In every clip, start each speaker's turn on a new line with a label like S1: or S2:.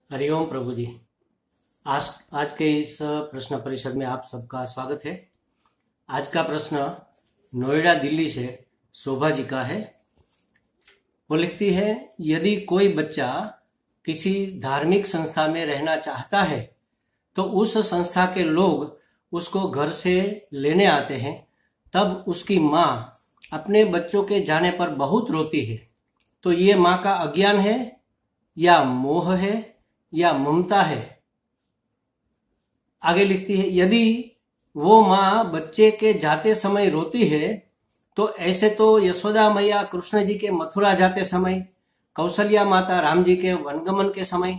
S1: हरिओम प्रभु जी। आज आज के इस प्रश्न परिषद में आप सबका स्वागत है। आज का प्रश्न नोएडा दिल्ली से शोभा जी का है। वो लिखती है, यदि कोई बच्चा किसी धार्मिक संस्था में रहना चाहता है तो उस संस्था के लोग उसको घर से लेने आते हैं, तब उसकी माँ अपने बच्चों के जाने पर बहुत रोती है। तो ये माँ का अज्ञान है या मोह है या ममता है? आगे लिखती है, यदि वो माँ बच्चे के जाते समय रोती है तो ऐसे तो यशोदा मैया कृष्ण जी के मथुरा जाते समय, कौशल्या माता राम जी के वनगमन के समय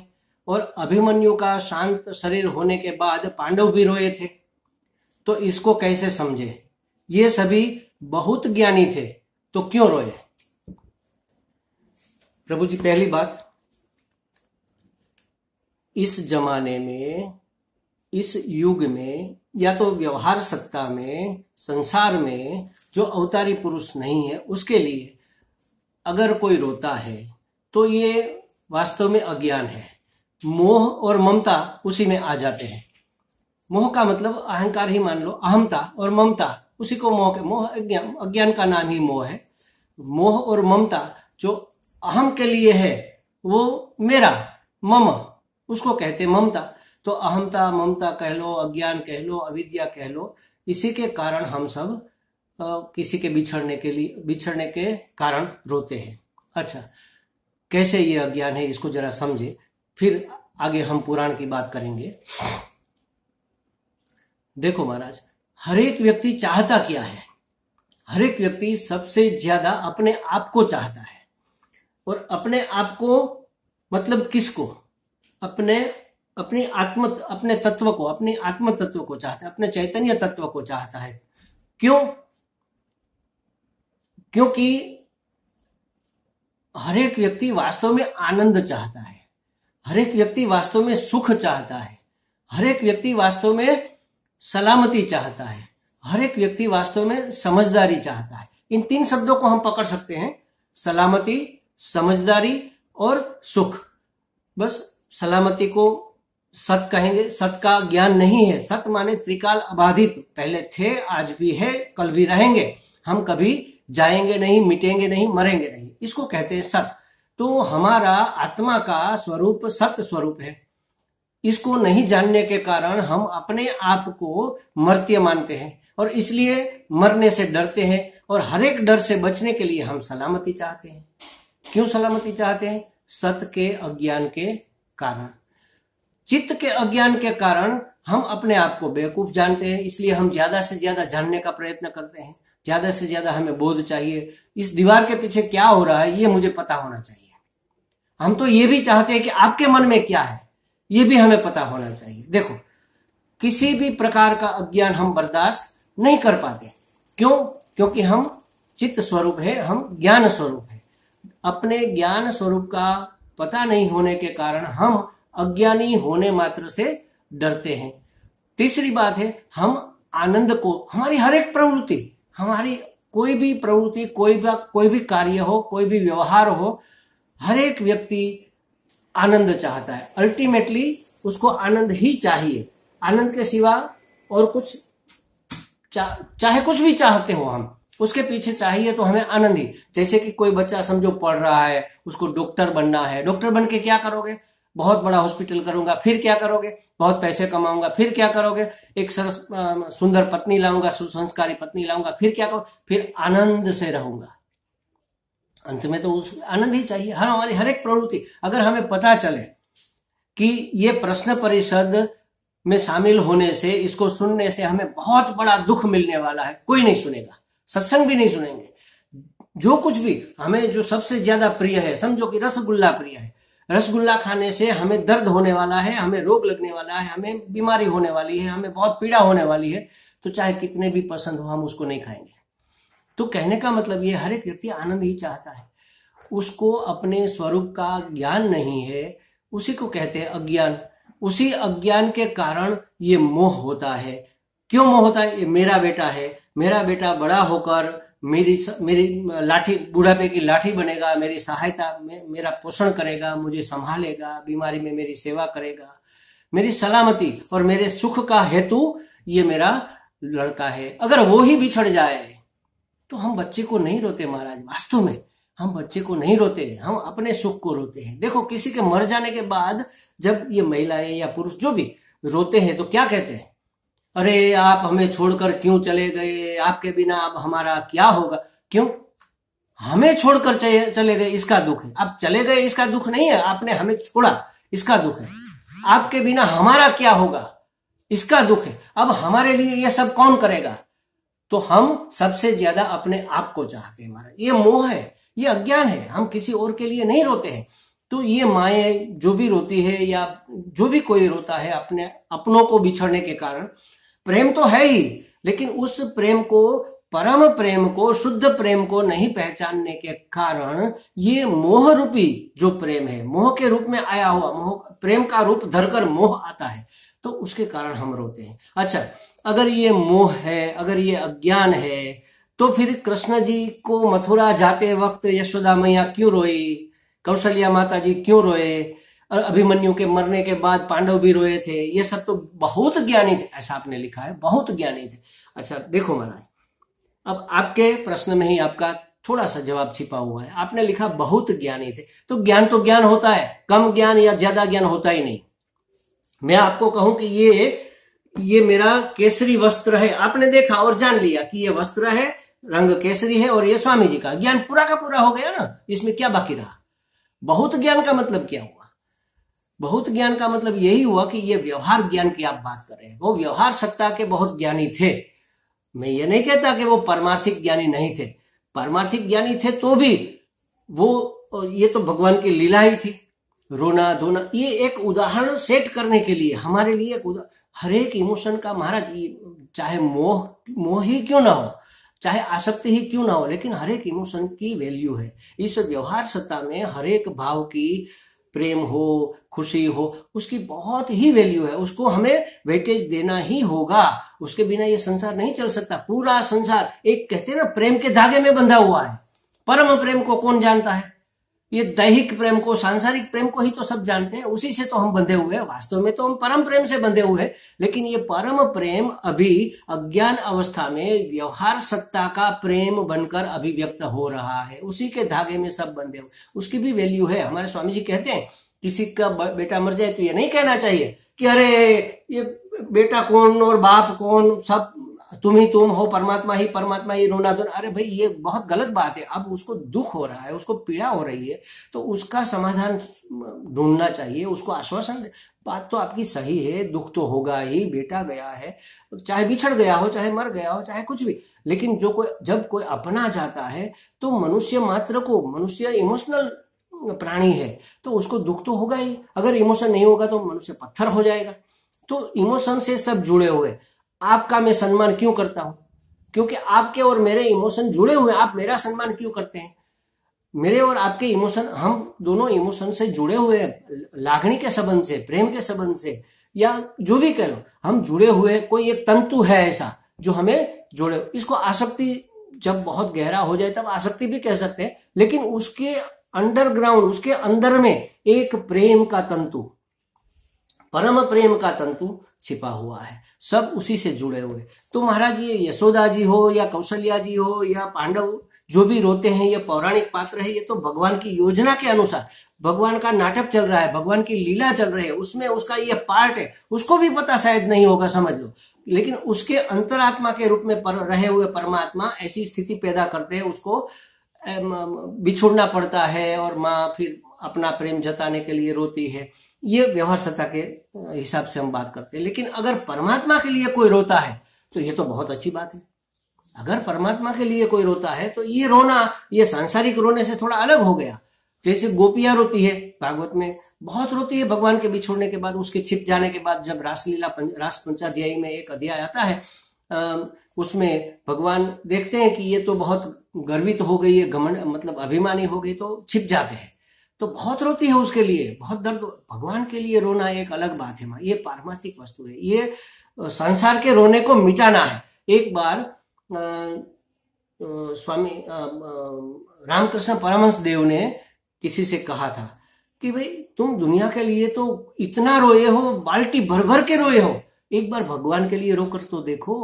S1: और अभिमन्यु का शांत शरीर होने के बाद पांडव भी रोए थे। तो इसको कैसे समझे? ये सभी बहुत ज्ञानी थे तो क्यों रोए? प्रभु जी, पहली बात, इस जमाने में, इस युग में या तो व्यवहार सत्ता में, संसार में जो अवतारी पुरुष नहीं है उसके लिए अगर कोई रोता है तो ये वास्तव में अज्ञान है। मोह और ममता उसी में आ जाते हैं। मोह का मतलब अहंकार ही मान लो, अहमता और ममता उसी को मोह अज्ञान का नाम ही मोह है। मोह और ममता जो अहम के लिए है वो मेरा, मम, उसको कहते ममता। तो अहमता, ममता कह लो, अज्ञान कह लो, अविद्या कह लो, इसी के कारण हम सब किसी के बिछड़ने के कारण रोते हैं। अच्छा, कैसे ये अज्ञान है इसको जरा समझे, फिर आगे हम पुराण की बात करेंगे। देखो महाराज, हर एक व्यक्ति चाहता क्या है? हर एक व्यक्ति सबसे ज्यादा अपने आप को चाहता है। और अपने आप को मतलब किसको? अपने तत्व को, अपने आत्म तत्व को चाहता है, अपने चैतन्य तत्व को चाहता है। क्यों? क्योंकि हर एक व्यक्ति वास्तव में आनंद चाहता है, हर एक व्यक्ति वास्तव में सुख चाहता है, हर एक व्यक्ति वास्तव में सलामती चाहता है, हर एक व्यक्ति वास्तव में समझदारी चाहता है। इन तीन शब्दों को हम पकड़ सकते हैं, सलामती, समझदारी और सुख। बस सलामती को सत कहेंगे, सत का ज्ञान नहीं है। सत माने त्रिकाल अबाधित, पहले थे, आज भी है, कल भी रहेंगे, हम कभी जाएंगे नहीं, मिटेंगे नहीं, मरेंगे नहीं, इसको कहते हैं सत। तो हमारा आत्मा का स्वरूप सत्य स्वरूप है। इसको नहीं जानने के कारण हम अपने आप को मर्त्य मानते हैं और इसलिए मरने से डरते हैं। और हर एक डर से बचने के लिए हम सलामती चाहते हैं। क्यों सलामती चाहते हैं? सत्य के अज्ञान के कारण, चित्त के अज्ञान के कारण हम अपने आप को बेवकूफ जानते हैं। इसलिए हम ज्यादा से ज्यादा जानने का प्रयत्न करते हैं, ज्यादा से ज्यादा हमें बोध चाहिए। इस दीवार के पीछे क्या हो रहा है ये मुझे पता होना चाहिए। हम तो ये भी चाहते हैं कि आपके मन में क्या है ये भी हमें पता होना चाहिए। देखो, किसी भी प्रकार का अज्ञान हम बर्दाश्त नहीं कर पाते। क्यों? क्योंकि हम चित्त स्वरूप है, हम ज्ञान स्वरूप है। अपने ज्ञान स्वरूप का पता नहीं होने के कारण हम अज्ञानी होने मात्र से डरते हैं। तीसरी बात है, हम आनंद को, हमारी हर एक प्रवृत्ति, हमारी कोई भी प्रवृत्ति, कोई भी कार्य हो, कोई भी व्यवहार हो, हर एक व्यक्ति आनंद चाहता है। अल्टीमेटली उसको आनंद ही चाहिए। आनंद के सिवा और कुछ चाहे कुछ भी चाहते हो हम, उसके पीछे चाहिए तो हमें आनंद ही। जैसे कि कोई बच्चा समझो पढ़ रहा है, उसको डॉक्टर बनना है। डॉक्टर बन के क्या करोगे? बहुत बड़ा हॉस्पिटल करूंगा। फिर क्या करोगे? बहुत पैसे कमाऊंगा। फिर क्या करोगे? एक सरस सुंदर पत्नी लाऊंगा, सुसंस्कारी पत्नी लाऊंगा। फिर क्या करो? फिर आनंद से रहूंगा। अंत में तो उस आनंद ही चाहिए। हमारी हर एक प्रवृत्ति, अगर हमें पता चले कि ये प्रश्न परिषद में शामिल होने से, इसको सुनने से हमें बहुत बड़ा दुख मिलने वाला है, कोई नहीं सुनेगा, सत्संग भी नहीं सुनेंगे। जो कुछ भी हमें, जो सबसे ज्यादा प्रिय है, समझो कि रसगुल्ला प्रिय है, रसगुल्ला खाने से हमें दर्द होने वाला है, हमें रोग लगने वाला है, हमें बीमारी होने वाली है, हमें बहुत पीड़ा होने वाली है, तो चाहे कितने भी पसंद हो हम उसको नहीं खाएंगे। तो कहने का मतलब ये, हर एक व्यक्ति आनंद ही चाहता है। उसको अपने स्वरूप का ज्ञान नहीं है, उसी को कहते हैं अज्ञान। उसी अज्ञान के कारण ये मोह होता है। क्यों मोह होता है? ये मेरा बेटा है, मेरा बेटा बड़ा होकर मेरी मेरी लाठी, बुढ़ापे की लाठी बनेगा, मेरी सहायता में मेरा पोषण करेगा, मुझे संभालेगा, बीमारी में मेरी सेवा करेगा, मेरी सलामती और मेरे सुख का हेतु ये मेरा लड़का है। अगर वो ही बिछड़ जाए तो हम बच्चे को नहीं रोते महाराज, वास्तव में हम बच्चे को नहीं रोते, हम अपने सुख को रोते हैं। देखो किसी के मर जाने के बाद जब ये महिलाएं या पुरुष जो भी रोते हैं तो क्या कहते हैं, अरे आप हमें छोड़कर क्यों चले गए, आपके बिना अब हमारा क्या होगा। क्यों? हमें छोड़कर चले गए इसका दुख है, आप चले गए इसका दुख नहीं है, आपने हमें छोड़ा इसका दुख है। आपके बिना हमारा क्या होगा इसका दुख है। अब हमारे लिए ये सब कौन करेगा? तो हम सबसे ज्यादा अपने आप को चाहते हैं महाराज। ये मोह है, ये अज्ञान है, हम किसी और के लिए नहीं रोते हैं। तो ये माएँ जो भी रोती है या जो भी कोई रोता है अपने अपनों को बिछड़ने के कारण, प्रेम तो है ही, लेकिन उस प्रेम को, परम प्रेम को, शुद्ध प्रेम को नहीं पहचानने के कारण ये मोह रूपी जो प्रेम है, मोह के रूप में आया हुआ, मोह प्रेम का रूप धरकर मोह आता है, तो उसके कारण हम रोते हैं। अच्छा, अगर ये मोह है, अगर ये अज्ञान है, तो फिर कृष्ण जी को मथुरा जाते वक्त यशोदा मैया क्यों रोई, कौशल्या माता जी क्यों रोए, और अभिमन्यु के मरने के बाद पांडव भी रोए थे। ये सब तो बहुत ज्ञानी थे, ऐसा आपने लिखा है, बहुत ज्ञानी थे। अच्छा देखो महाराज, अब आपके प्रश्न में ही आपका थोड़ा सा जवाब छिपा हुआ है। आपने लिखा बहुत ज्ञानी थे, तो ज्ञान होता है, कम ज्ञान या ज्यादा ज्ञान होता ही नहीं। मैं आपको कहूं कि ये मेरा केसरी वस्त्र है, आपने देखा और जान लिया कि ये वस्त्र है, रंग केसरी है और ये स्वामी जी का, ज्ञान पूरा का पूरा हो गया ना, इसमें क्या बाकी रहा। बहुत ज्ञान का मतलब क्या हुआ? बहुत ज्ञान का मतलब यही हुआ कि ये व्यवहार ज्ञान की आप बात कर रहे हैं। वो व्यवहार सत्ता के बहुत ज्ञानी थे। मैं ये नहीं कहता कि वो पारमार्थिक ज्ञानी नहीं थे, पारमार्थिक ज्ञानी थे, तो भी वो ये तो भगवान की लीला ही थी। रोना धोना, ये एक उदाहरण सेट करने के लिए हमारे लिए एक हर एक इमोशन का महाराज, चाहे मोह ही क्यों ना हो, चाहे आसक्ति ही क्यों ना हो, लेकिन हर एक इमोशन की वैल्यू है। इस व्यवहार सत्ता में हर एक भाव की, प्रेम हो, खुशी हो, उसकी बहुत ही वैल्यू है। उसको हमें वेटेज देना ही होगा, उसके बिना ये संसार नहीं चल सकता। पूरा संसार एक कहते हैं ना प्रेम के धागे में बंधा हुआ है। परम प्रेम को कौन जानता है? ये दैहिक प्रेम को, सांसारिक प्रेम को ही तो सब जानते हैं, उसी से तो हम बंधे हुए हैं। वास्तव में तो हम परम प्रेम से बंधे हुए हैं, लेकिन ये परम प्रेम अभी अज्ञान अवस्था में व्यवहार सत्ता का प्रेम बनकर अभिव्यक्त हो रहा है। उसी के धागे में सब बंधे हुए, उसकी भी वैल्यू है। हमारे स्वामी जी कहते हैं किसी का बेटा मर जाए तो ये नहीं कहना चाहिए कि अरे ये बेटा कौन और बाप कौन, सब तुम ही तुम हो, परमात्मा ही परमात्मा ही, रोना धोना। अरे भाई ये बहुत गलत बात है। अब उसको दुख हो रहा है, उसको पीड़ा हो रही है, तो उसका समाधान ढूंढना चाहिए, उसको आश्वासन दे। बात तो आपकी सही है, दुख तो होगा ही, बेटा गया है, चाहे बिछड़ गया हो, चाहे मर गया हो, चाहे कुछ भी, लेकिन जब कोई अपना जाता है तो मनुष्य मात्र को, मनुष्य इमोशनल प्राणी है, तो उसको दुख तो होगा ही। अगर इमोशन नहीं होगा तो मनुष्य पत्थर हो जाएगा। तो इमोशन से सब जुड़े हुए। आपका मैं सम्मान क्यों करता हूं? क्योंकि आपके और मेरे इमोशन जुड़े हुए। आप मेरा सम्मान क्यों करते हैं? मेरे और आपके इमोशन, हम दोनों इमोशन से जुड़े हुए हैं, लागणी के संबंध से, प्रेम के संबंध से, या जो भी कह लो, हम जुड़े हुए। कोई एक तंतु है ऐसा जो हमें जोड़े। इसको आसक्ति जब बहुत गहरा हो जाए तब आसक्ति भी कह सकते हैं, लेकिन उसके अंडरग्राउंड, उसके अंदर में एक प्रेम का तंतु, परम प्रेम का तंतु छिपा हुआ है। सब उसी से जुड़े हुए। तो महाराज ये यशोदा जी हो या कौशल्या जी हो या पांडव जो भी रोते हैं, ये पौराणिक पात्र है। ये तो भगवान की योजना के अनुसार भगवान का नाटक चल रहा है, भगवान की लीला चल रही है, उसमें उसका ये पार्ट है। उसको भी पता शायद नहीं होगा, समझ लो, लेकिन उसके अंतरात्मा के रूप में रहे हुए परमात्मा ऐसी स्थिति पैदा करते हैं, उसको बिछुड़ना पड़ता है और माँ फिर अपना प्रेम जताने के लिए रोती है। ये व्यवहार सत्ता के हिसाब से हम बात करते हैं। लेकिन अगर परमात्मा के लिए कोई रोता है तो ये तो बहुत अच्छी बात है। अगर परमात्मा के लिए कोई रोता है तो ये रोना, ये सांसारिक रोने से थोड़ा अलग हो गया। जैसे गोपियां रोती है, भागवत में बहुत रोती है भगवान के बिछोड़ने के बाद, उसके छिप जाने के बाद। जब रासलीला रास पंचाध्यायी में एक अध्याय आता है, उसमें भगवान देखते हैं कि ये तो बहुत गर्वित हो गई है, घमंड मतलब अभिमानी हो गई, तो छिप जाते हैं। तो बहुत रोती है उसके लिए, बहुत दर्द। भगवान के लिए रोना एक अलग बात है। ये पारमार्थिक वस्तु है। ये संसार के रोने को मिटाना है। एक बार स्वामी रामकृष्ण परमहंस देव ने किसी से कहा था कि भाई तुम दुनिया के लिए तो इतना रोए हो, बाल्टी भर भर के रोए हो, एक बार भगवान के लिए रोकर तो देखो,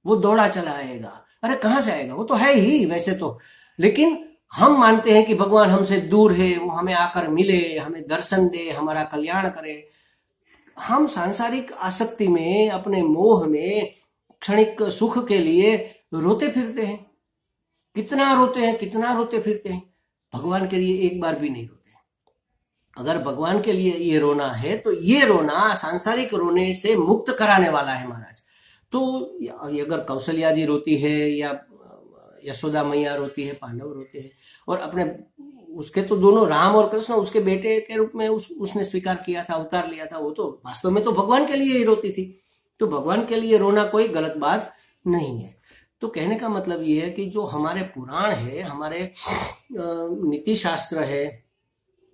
S1: वो दौड़ा चला आएगा। अरे कहाँ से आएगा, वो तो है ही वैसे तो, लेकिन हम मानते हैं कि भगवान हमसे दूर है, वो हमें आकर मिले, हमें दर्शन दे, हमारा कल्याण करे। हम सांसारिक आसक्ति में, अपने मोह में, क्षणिक सुख के लिए रोते फिरते हैं। कितना रोते फिरते हैं, भगवान के लिए एक बार भी नहीं रोते। अगर भगवान के लिए ये रोना है तो ये रोना सांसारिक रोने से मुक्त कराने वाला है महाराज। तो अगर कौशल्या जी रोती है, या यशोदा मैया रोती है, पांडव रोते हैं, और अपने उसके तो दोनों राम और कृष्ण उसके बेटे के रूप में उसने स्वीकार किया था, अवतार लिया था, वो तो वास्तव में तो भगवान के लिए ही रोती थी। तो भगवान के लिए रोना कोई गलत बात नहीं है। तो कहने का मतलब ये है कि जो हमारे पुराण है, हमारे नीति शास्त्र है,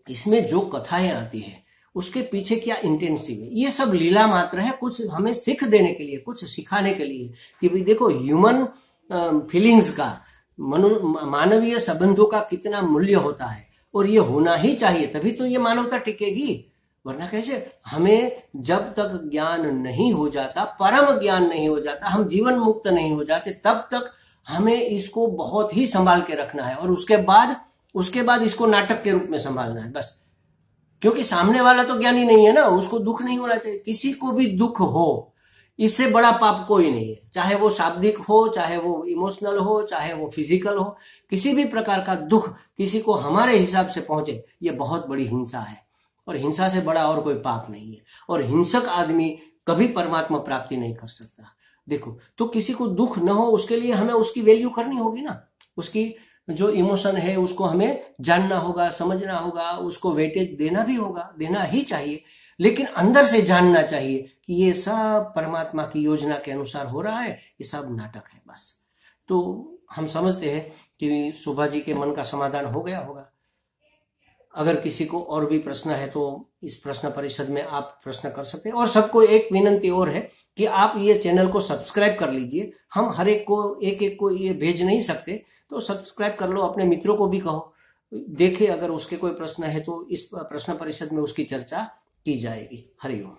S1: इसमें जो कथाएं आती है उसके पीछे क्या इंटेंसिव है, ये सब लीला मात्र है, कुछ हमें सीख देने के लिए, कुछ सिखाने के लिए कि भाई देखो ह्यूमन फीलिंग्स का, मानवीय संबंधों का कितना मूल्य होता है, और ये होना ही चाहिए, तभी तो ये मानवता टिकेगी। वरना कैसे? हमें जब तक ज्ञान नहीं हो जाता, परम ज्ञान नहीं हो जाता, हम जीवन मुक्त नहीं हो जाते, तब तक हमें इसको बहुत ही संभाल के रखना है, और उसके बाद इसको नाटक के रूप में संभालना है बस। क्योंकि सामने वाला तो ज्ञानी नहीं है ना, उसको दुख नहीं होना चाहिए। किसी को भी दुख हो, इससे बड़ा पाप कोई नहीं है, चाहे वो शाब्दिक हो, चाहे वो इमोशनल हो, चाहे वो फिजिकल हो। किसी भी प्रकार का दुख किसी को हमारे हिसाब से पहुंचे, ये बहुत बड़ी हिंसा है, और हिंसा से बड़ा और कोई पाप नहीं है। और हिंसक आदमी कभी परमात्मा प्राप्ति नहीं कर सकता। देखो, तो किसी को दुख न हो, उसके लिए हमें उसकी वैल्यू करनी होगी ना, उसकी जो इमोशन है उसको हमें जानना होगा, समझना होगा, उसको वेटेज देना भी होगा, देना ही चाहिए। लेकिन अंदर से जानना चाहिए कि ये सब परमात्मा की योजना के अनुसार हो रहा है, ये सब नाटक है बस। तो हम समझते हैं कि शोभा जी के मन का समाधान हो गया होगा। अगर किसी को और भी प्रश्न है तो इस प्रश्न परिषद में आप प्रश्न कर सकते हैं। और सबको एक विनंती और है कि आप ये चैनल को सब्सक्राइब कर लीजिए। हम हर एक को एक को ये भेज नहीं सकते, तो सब्सक्राइब कर लो, अपने मित्रों को भी कहो, देखे अगर उसके कोई प्रश्न है तो इस प्रश्न परिषद में उसकी चर्चा की जाएगी। हरि ओम।